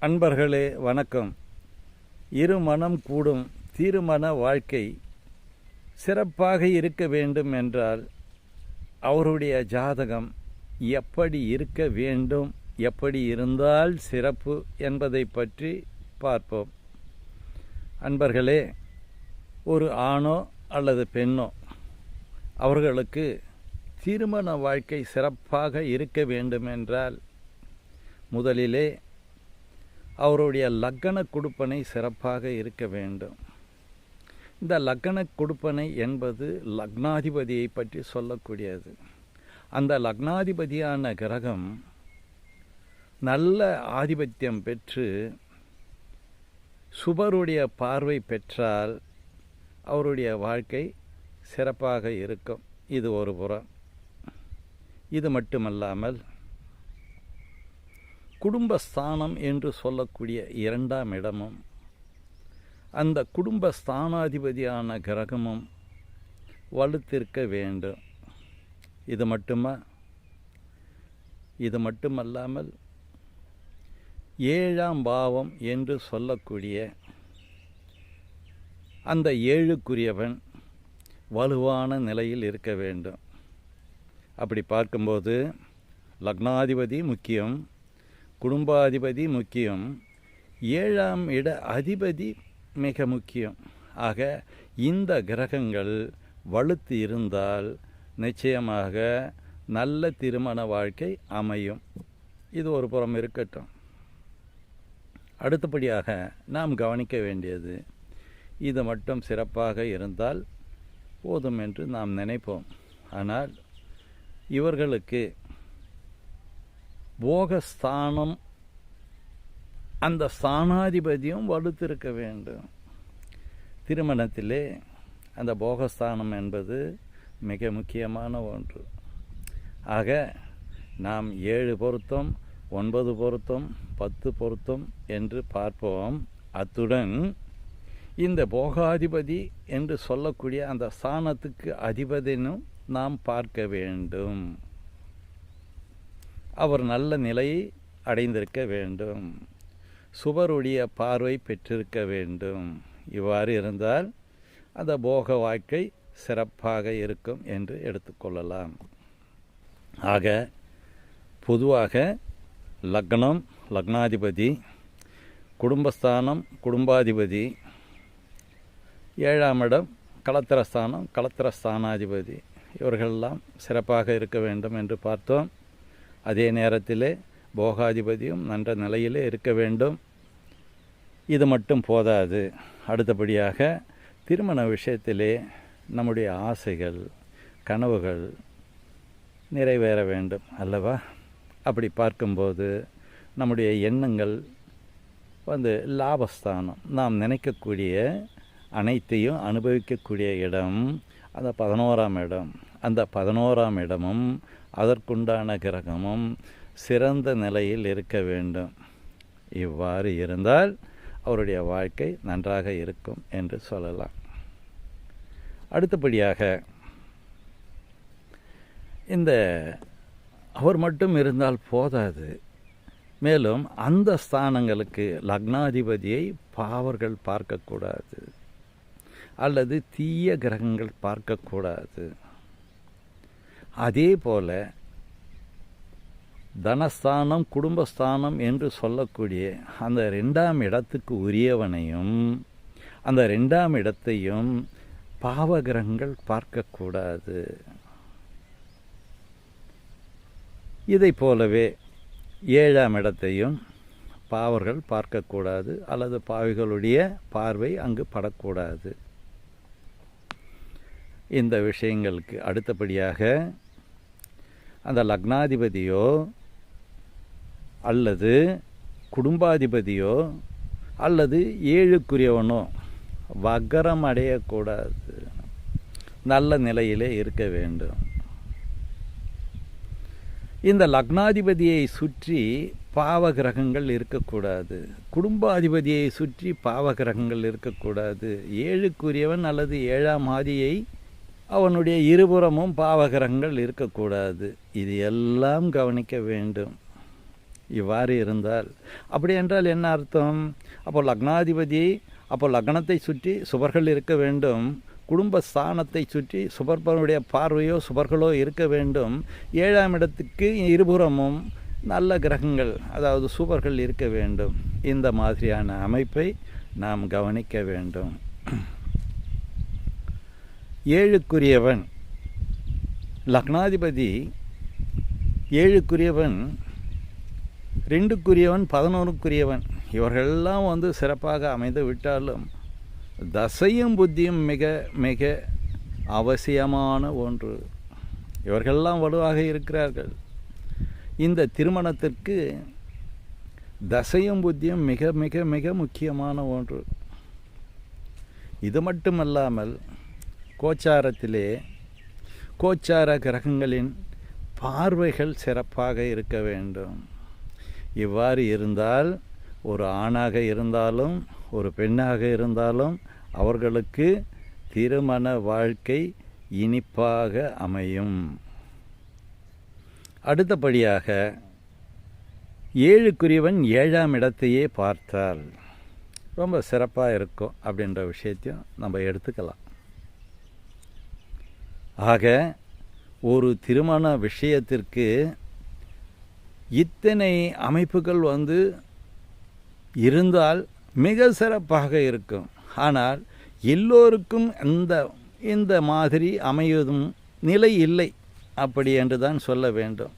அன்பர்களே வணக்கம். இருமனம் கூடும் திருமண வாழ்க்கை சிறப்பாக இருக்க வேண்டும் என்றால் அவருடைய ஜாதகம் எப்படி இருக்க வேண்டும், எப்படி இருந்தால் சிறப்பு என்பதை பற்றி பார்ப்போம். அன்பர்களே, ஒரு ஆணோ அல்லது பெண்ணோ அவர்களுக்கு திருமண வாழ்க்கை சிறப்பாக இருக்க வேண்டுமென்றால் முதலிலே அவருடைய லக்கண கொடுப்பனை சிறப்பாக இருக்க வேண்டும். இந்த லக்கண கொடுப்பனை என்பது லக்னாதிபதியை பற்றி சொல்லக்கூடியது. அந்த லக்னாதிபதியான கிரகம் நல்ல ஆதிபத்தியம் பெற்று சுபருடைய பார்வை பெற்றால் அவருடைய வாழ்க்கை சிறப்பாக இருக்கும். இது ஒரு புறம். இது மட்டுமல்லாமல் குடும்பஸ்தானம் என்று சொல்லக்கூடிய 2ஆம் இடமும் அந்த குடும்பஸ்தானாதிபதியான கிரகமும் வலுத்திருக்க வேண்டும். இது மட்டுமல்லாமல் 7ஆம் பாவம் என்று சொல்லக்கூடிய அந்த 7க்குரியவன் வலுவான நிலையில் இருக்க வேண்டும். அப்படி பார்க்கும்போது லக்னாதிபதி முக்கியம், குடும்பாதிபதி முக்கியம், 7ஆம் இட அதிபதி மிக முக்கியம். ஆக இந்த கிரகங்கள் வலுத்து இருந்தால் நிச்சயமாக நல்ல திருமண வாழ்க்கை அமையும். இது ஒரு புறம் இருக்கட்டும். அடுத்தபடியாக நாம் கவனிக்க வேண்டியது, இது மட்டும் சிறப்பாக இருந்தால் போதும் என்று நாம் நினைப்போம். ஆனால் இவர்களுக்கு போகஸ்தானம், அந்த ஸ்தானாதிபதியும் வலுத்திருக்க வேண்டும். திருமணத்திலே அந்த போகஸ்தானம் என்பது மிக முக்கியமான ஒன்று. ஆக நாம் 7 பொருத்தம், 9 பொருத்தம், 10 பொருத்தம் என்று பார்ப்போம். அத்துடன் இந்த போகாதிபதி என்று சொல்லக்கூடிய அந்த ஸ்தானத்துக்கு அதிபதினும் நாம் பார்க்க வேண்டும். அவர் நல்ல நிலையை அடைந்திருக்க வேண்டும், சுபருடைய பார்வை பெற்றிருக்க வேண்டும். இவ்வாறு இருந்தால் அந்த போக வாழ்க்கை சிறப்பாக இருக்கும் என்று எடுத்துக்கொள்ளலாம். ஆக பொதுவாக லக்னம் லக்னாதிபதி, குடும்பஸ்தானம் குடும்பாதிபதி, 7ஆம் இடம் களத்திரஸ்தானம் களத்திரஸ்தானாதிபதி, இவர்களெல்லாம் சிறப்பாக இருக்க வேண்டும் என்று பார்த்தோம். அதே நேரத்திலே போகாதிபதியும் நன்ற நிலையிலே இருக்க வேண்டும். இது மட்டும் போதாது. அடுத்தபடியாக திருமண விஷயத்திலே நம்முடைய ஆசைகள் கனவுகள் நிறைவேற வேண்டும் அல்லவா? அப்படி பார்க்கும்போது நம்முடைய எண்ணங்கள் லாபஸ்தானம், நாம் நினைக்கக்கூடிய அனைத்தையும் அனுபவிக்கக்கூடிய இடம் அந்த 11ஆம் இடம். அந்த 11ஆம் இடமும் அதற்குண்டான கிரகமும் சிறந்த நிலையில் இருக்க வேண்டும். இவ்வாறு இருந்தால் அவருடைய வாழ்க்கை நன்றாக இருக்கும் என்று சொல்லலாம். அடுத்தபடியாக இந்த அவர் மட்டும் இருந்தால் போதாது. மேலும் அந்த ஸ்தானங்களுக்கு லக்னாதிபதியை பாவர்கள் பார்க்கக்கூடாது அல்லது தீய கிரகங்கள் பார்க்கக்கூடாது. அதே போல தனஸ்தானம் குடும்பஸ்தானம் என்று சொல்லக்கூடிய அந்த 2ஆம் இடத்துக்கு உரியவனையும் அந்த 2ஆம் இடத்தையும் பாவகிரகங்கள் பார்க்கக்கூடாது. இதை போலவே 7ஆம் இடத்தையும் பாவர்கள் பார்க்கக்கூடாது அல்லது பாவிகளுடைய பார்வை அங்கு படக்கூடாது. இந்த விஷயங்களுக்கு அடுத்தபடியாக அந்த லக்னாதிபதியோ அல்லது குடும்பாதிபதியோ அல்லது 7க்குரியவனோ வக்கரம் அடையக்கூடாது, நல்ல நிலையிலே இருக்க வேண்டும். இந்த லக்னாதிபதியை சுற்றி பாவகிரகங்கள் இருக்கக்கூடாது, குடும்பாதிபதியை சுற்றி பாவகிரகங்கள் இருக்கக்கூடாது. 7க்குரியவன் அல்லது 7ஆம் ஆதியை அவனுடைய இருபுறமும் பாவகிரகங்கள் இருக்கக்கூடாது. இது எல்லாம் கவனிக்க வேண்டும். இவ்வாறு இருந்தால், அப்படி என்றால் என்ன அர்த்தம்? அப்போ லக்னாதிபதி, அப்போ லக்னத்தை சுற்றி சுபர்கள் இருக்க வேண்டும், குடும்ப ஸ்தானத்தை சுற்றி சுபர்களுடைய பார்வையோ சுபர்களோ இருக்க வேண்டும், 7ஆம் இடத்துக்கு இருபுறமும் நல்ல கிரகங்கள் அதாவது சுபர்கள் இருக்க வேண்டும். இந்த மாதிரியான அமைப்பை நாம் கவனிக்க வேண்டும். 7க்குரியவன் லக்னாதிபதி, 7க்குரியவன், 2க்குரியவன், 11க்குரியவன் இவர்களெல்லாம் சிறப்பாக அமைந்து விட்டாலும் தசையும் புத்தியும் மிக மிக அவசியமான ஒன்று. இவர்களெல்லாம் வலுவாக இருக்கிறார்கள். இந்த திருமணத்திற்கு தசையும் புத்தியும் மிக மிக மிக முக்கியமான ஒன்று. இது மட்டுமல்லாமல் கோச்சாரத்திலே கோச்சார கிரகங்களின் பார்வைகள் சிறப்பாக இருக்க வேண்டும். இவ்வாறு இருந்தால் ஒரு ஆணாக இருந்தாலும் ஒரு பெண்ணாக இருந்தாலும் அவர்களுக்கு திருமண வாழ்க்கை இனிப்பாக அமையும். அடுத்தபடியாக 7க்குரியவன் 7ஆம் இடத்தையே பார்த்தால் ரொம்ப சிறப்பாக இருக்கும் அப்படின்ற விஷயத்தையும் நம்ம எடுத்துக்கலாம். ஆக ஒரு திருமண விஷயத்திற்கு இத்தனை அமைப்புகள் இருந்தால் மிக சிறப்பாக இருக்கும். ஆனால் எல்லோருக்கும் இந்த மாதிரி அமையும் நிலை இல்லை அப்படி என்று தான் சொல்ல வேண்டும்.